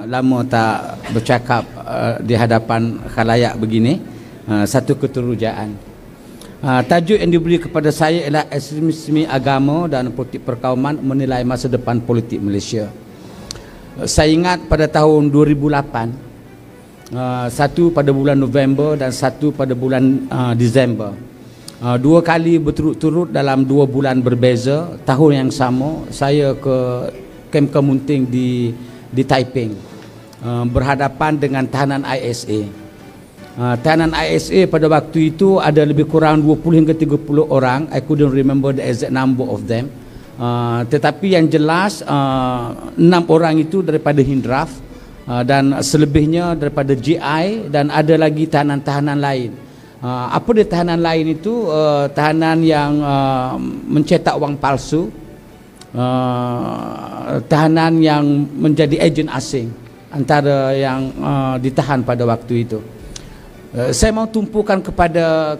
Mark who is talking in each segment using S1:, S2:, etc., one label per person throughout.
S1: lama tak bercakap di hadapan khalayak begini. Satu keterujaan. Tajuk yang diberi kepada saya ialah ekstremisme agama dan politik perkauman menilai masa depan politik Malaysia. Saya ingat pada tahun 2008, satu pada bulan November dan satu pada bulan Disember. Dua kali berturut-turut dalam 2 bulan berbeza, tahun yang sama, saya ke Kem Kemunting di Taiping, berhadapan dengan tahanan ISA. Tahanan ISA pada waktu itu ada lebih kurang 20 hingga 30 orang. I couldn't remember the exact number of them. Tetapi yang jelas 6 orang itu daripada Hindraf, dan selebihnya daripada GI, dan ada lagi tahanan-tahanan lain. Apa dia tahanan lain itu? Tahanan yang mencetak wang palsu, tahanan yang menjadi ejen asing, antara yang ditahan pada waktu itu. Saya mau tumpukan kepada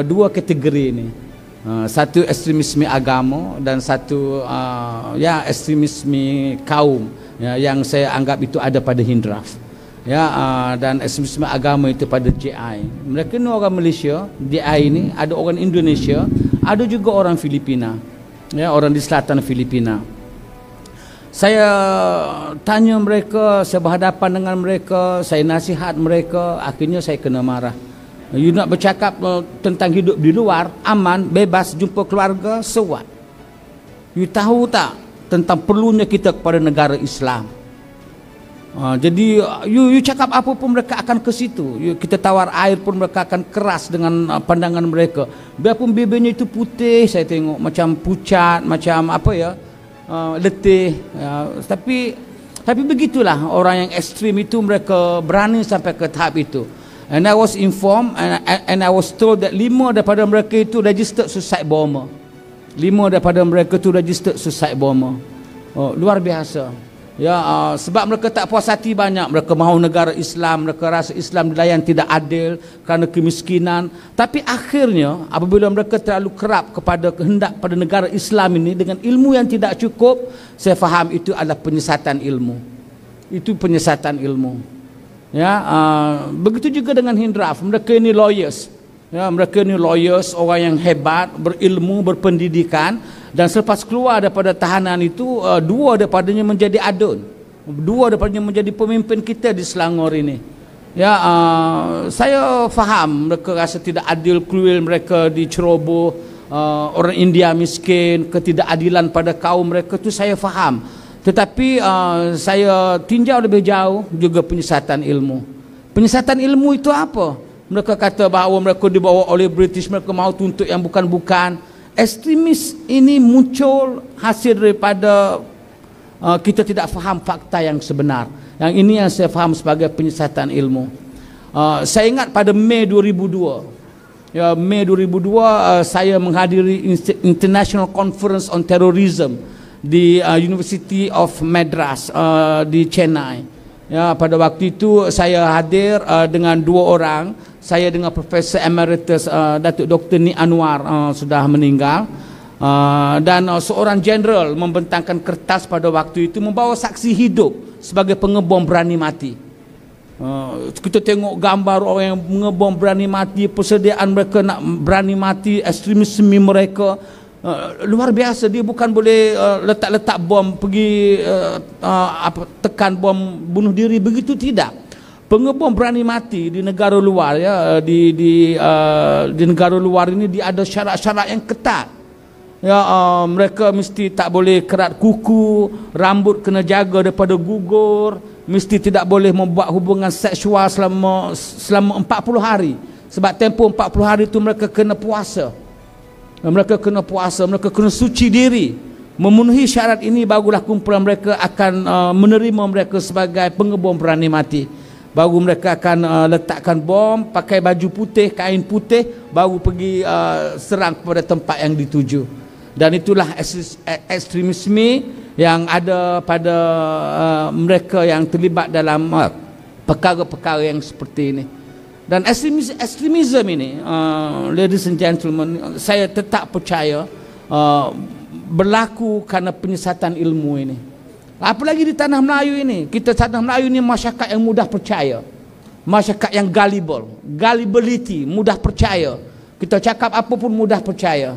S1: 2 kategori ini. Satu ekstremisme agama dan satu ekstremisme kaum, yang saya anggap itu ada pada Hindraf. Dan ekstremisme agama itu pada GI. Mereka ni orang Malaysia, GI ini ada orang Indonesia, ada juga orang Filipina, orang di selatan Filipina. Saya tanya mereka, saya berhadapan dengan mereka, saya nasihat mereka, akhirnya saya kena marah. You nak bercakap tentang hidup di luar, aman, bebas, jumpa keluarga, so what? You tahu tak tentang perlunya kita kepada negara Islam? Jadi you cakap apa pun mereka akan ke situ. Kita tawar air pun mereka akan keras dengan pandangan mereka. Biarpun bibirnya itu putih, saya tengok macam pucat, macam letih. Tapi begitulah orang yang ekstrim itu, mereka berani sampai ke tahap itu. And I was informed and I was told that 5 daripada mereka itu registered suicide bomber. 5 daripada mereka itu registered suicide bomber. Luar biasa. Sebab mereka tak puas hati banyak. Mereka mahu negara Islam, mereka rasa Islam dilayan tidak adil kerana kemiskinan. Tapi akhirnya apabila mereka terlalu kerap kepada kehendak pada negara Islam ini dengan ilmu yang tidak cukup, saya faham itu adalah penyesatan ilmu. Itu penyesatan ilmu. Begitu juga dengan Hindraf. Mereka ini lawyers. Mereka ini lawyers, orang yang hebat, berilmu, berpendidikan. Dan selepas keluar daripada tahanan itu, 2 daripadanya menjadi adun, 2 daripadanya menjadi pemimpin kita di Selangor ini. Saya faham mereka rasa tidak adil, cruel mereka diceroboh, orang India miskin, ketidakadilan pada kaum mereka itu saya faham. Tetapi saya tinjau lebih jauh juga penyesatan ilmu. Penyesatan ilmu itu apa? Mereka kata bahawa mereka dibawa oleh British, mereka mahu tuntut yang bukan-bukan. Ekstremis ini muncul hasil daripada kita tidak faham fakta yang sebenar. Yang ini yang saya faham sebagai penyesatan ilmu. Saya ingat pada Mei 2002. Mei 2002 saya menghadiri International Conference on Terrorism di University of Madras di Chennai. Pada waktu itu saya hadir dengan 2 orang. Saya dengan Profesor Emeritus Datuk Dr. Ni Anwar, sudah meninggal, dan seorang general membentangkan kertas pada waktu itu membawa saksi hidup sebagai pengebom berani mati. Kita tengok gambar orang yang mengebom berani mati, persediaan mereka nak berani mati, ekstremisme mereka luar biasa. Dia bukan boleh letak-letak bom pergi tekan bom bunuh diri, begitu tidak. Pengebom berani mati di negara luar, di negara luar ini dia ada syarat-syarat yang ketat. Mereka mesti tak boleh kerat kuku, rambut kena jaga daripada gugur, mesti tidak boleh membuat hubungan seksual selama 40 hari. Sebab tempoh 40 hari itu mereka kena puasa. Mereka kena suci diri. Memenuhi syarat ini barulah kumpulan mereka akan menerima mereka sebagai pengebom berani mati. Baru mereka akan letakkan bom, pakai baju putih, kain putih, baru pergi serang kepada tempat yang dituju. Dan itulah ekstremisme yang ada pada mereka yang terlibat dalam perkara-perkara yang seperti ini. Dan ekstremisme ini, ladies and gentlemen, saya tetap percaya berlaku kerana penyesatan ilmu ini. Apalagi di tanah Melayu ini. Kita tanah Melayu ini masyarakat yang mudah percaya. Masyarakat yang gullibility, mudah percaya. Kita cakap apa pun mudah percaya.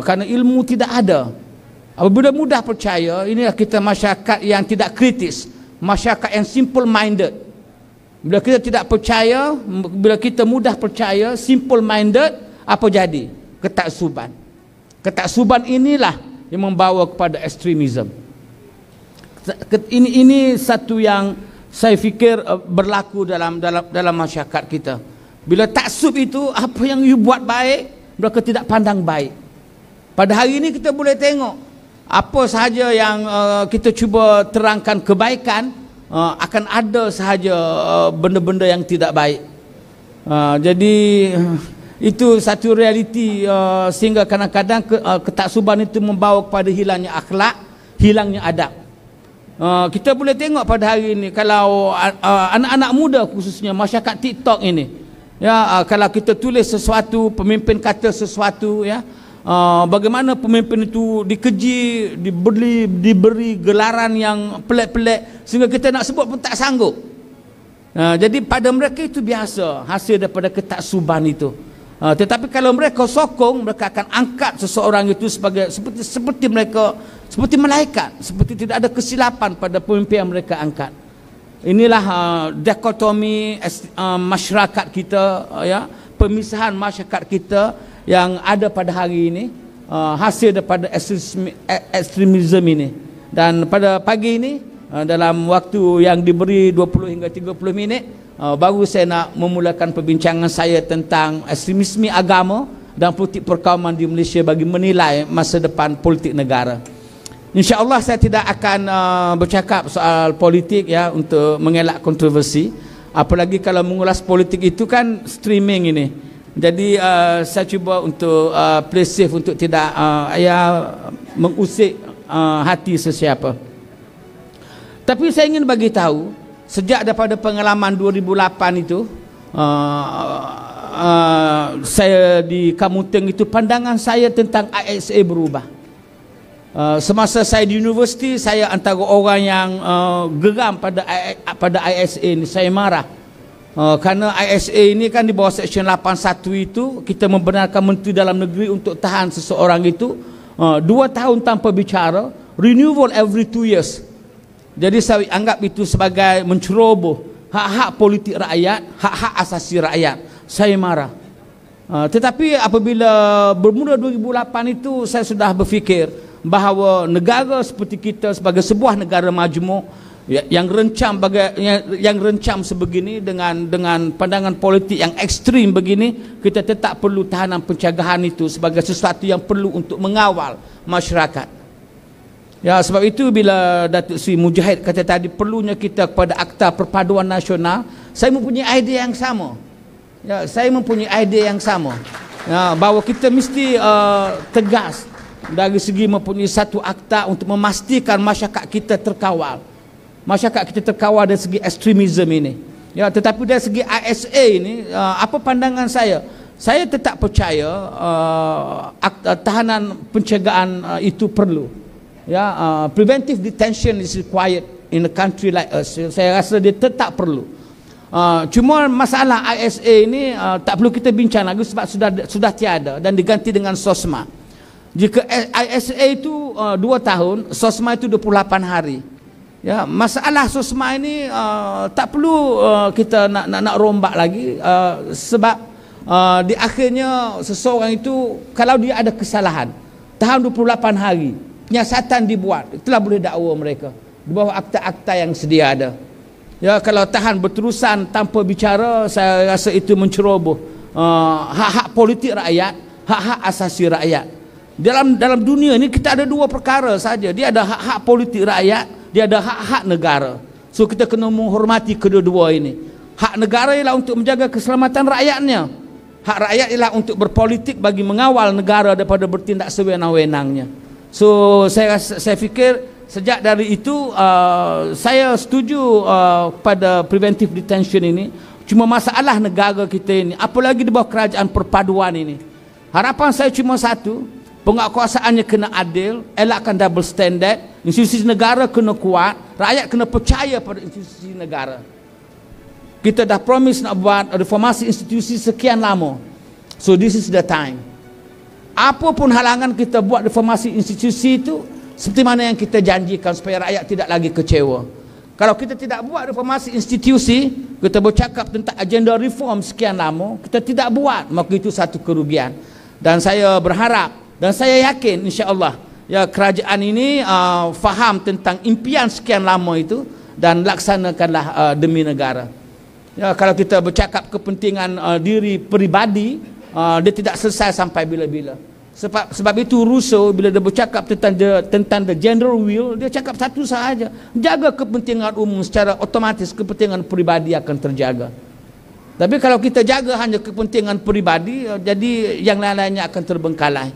S1: Karena ilmu tidak ada. Apabila mudah percaya, inilah kita masyarakat yang tidak kritis. Masyarakat yang simple minded. Bila kita tidak percaya, bila kita mudah percaya, simple minded, apa jadi? Ketaksuban. Ketaksuban inilah yang membawa kepada ekstremisme. Ini satu yang saya fikir berlaku dalam masyarakat kita. Bila taksub itu, apa yang you buat baik, mereka tidak pandang baik. Pada hari ini kita boleh tengok apa sahaja yang kita cuba terangkan kebaikan, akan ada sahaja benda-benda yang tidak baik. Jadi itu satu realiti, sehingga kadang-kadang ketaksuban itu membawa kepada hilangnya akhlak, hilangnya adab. Kita boleh tengok pada hari ini, kalau anak-anak muda khususnya masyarakat TikTok ini, ya, kalau kita tulis sesuatu, pemimpin kata sesuatu, ya, bagaimana pemimpin itu dikeji, diberi gelaran yang pelik-pelik, sehingga kita nak sebut pun tak sanggup. Jadi pada mereka itu biasa, hasil daripada ketaksuban itu. Tetapi kalau mereka sokong, mereka akan angkat seseorang itu sebagai seperti mereka, seperti malaikat, seperti tidak ada kesilapan pada pemimpin yang mereka angkat. Inilah dikotomi masyarakat kita, ya, pemisahan masyarakat kita yang ada pada hari ini, hasil daripada ekstremisme ini. Dan pada pagi ini, dalam waktu yang diberi 20 hingga 30 minit, baru saya nak memulakan perbincangan saya tentang ekstremisme agama dan politik perkauman di Malaysia bagi menilai masa depan politik negara. InsyaAllah saya tidak akan bercakap soal politik, ya, untuk mengelak kontroversi. Apalagi kalau mengulas politik itu kan streaming ini. Jadi saya cuba untuk play safe, untuk tidak mengusik hati sesiapa. Tapi saya ingin bagi tahu, sejak daripada pengalaman 2008 itu, saya di Kamuteng itu, pandangan saya tentang ISA berubah. Semasa saya di universiti, saya antara orang yang geram pada ISA ini. Saya marah. Karena ISA ini kan di bawah Seksyen 81 itu, kita membenarkan Menteri Dalam Negeri untuk tahan seseorang itu 2 tahun tanpa bicara, renewal every 2 years. Jadi saya anggap itu sebagai menceroboh hak-hak politik rakyat, hak-hak asasi rakyat. Saya marah. Tetapi apabila bermula 2008 itu, saya sudah berfikir bahawa negara seperti kita sebagai sebuah negara majmuk, yang rencam sebegini, dengan pandangan politik yang ekstrim begini, kita tetap perlu tahanan pencegahan itu sebagai sesuatu yang perlu untuk mengawal masyarakat. Ya, sebab itu bila Datuk Seri Mujahid kata tadi perlunya kita kepada Akta Perpaduan Nasional, saya mempunyai idea yang sama. Ya, saya mempunyai idea yang sama. Ya, bahawa kita mesti tegas dari segi mempunyai satu akta untuk memastikan masyarakat kita terkawal. Masyarakat kita terkawal dari segi ekstremisme ini. Ya, tetapi dari segi ISA ini, apa pandangan saya? Saya tetap percaya tahanan pencegahan itu perlu. Ya, preventive detention is required in a country like us. Saya rasa dia tetap perlu. Cuma masalah ISA ini tak perlu kita bincang lagi sebab sudah tiada dan diganti dengan SOSMA. Jika ISA itu 2 tahun, SOSMA itu 28 hari. Ya, masalah SOSMA ini tak perlu kita nak rombak lagi, sebab di akhirnya seseorang itu kalau dia ada kesalahan, tahan 28 hari. Penyiasatan dibuat, itulah boleh dakwa mereka di bawah akta-akta yang sedia ada. Ya, kalau tahan berterusan tanpa bicara, saya rasa itu menceroboh hak-hak politik rakyat, hak-hak asasi rakyat. Dalam dunia ini kita ada 2 perkara saja. Dia ada hak-hak politik rakyat, dia ada hak-hak negara. So kita kena menghormati kedua-dua ini. Hak negara ialah untuk menjaga keselamatan rakyatnya. Hak rakyat ialah untuk berpolitik bagi mengawal negara daripada bertindak sewenang-wenangnya. So saya fikir sejak dari itu saya setuju pada preventive detention ini. Cuma masalah negara kita ini, apalagi di bawah kerajaan perpaduan ini, harapan saya cuma satu, penguatkuasaannya kena adil, elakkan double standard, institusi negara kena kuat, rakyat kena percaya pada institusi negara. Kita dah promise nak buat reformasi institusi sekian lama. So this is the time. Apa pun halangan kita buat reformasi institusi itu, seperti mana yang kita janjikan supaya rakyat tidak lagi kecewa. Kalau kita tidak buat reformasi institusi, kita bercakap tentang agenda reform sekian lama, kita tidak buat, maka itu satu kerugian. Dan saya berharap dan saya yakin insya-Allah ya kerajaan ini faham tentang impian sekian lama itu dan laksanakanlah demi negara. Ya, kalau kita bercakap kepentingan diri peribadi, dia tidak selesai sampai bila-bila. Sebab itu Rousseau bila dia bercakap tentang the general will, dia cakap satu sahaja, jaga kepentingan umum, secara otomatis kepentingan peribadi akan terjaga. Tapi kalau kita jaga hanya kepentingan peribadi, jadi yang lain-lainnya akan terbengkalai.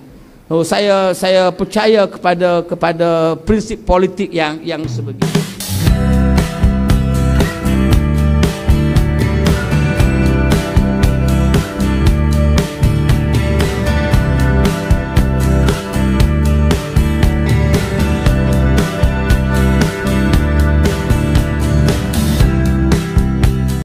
S1: Saya percaya kepada prinsip politik yang sebegitu.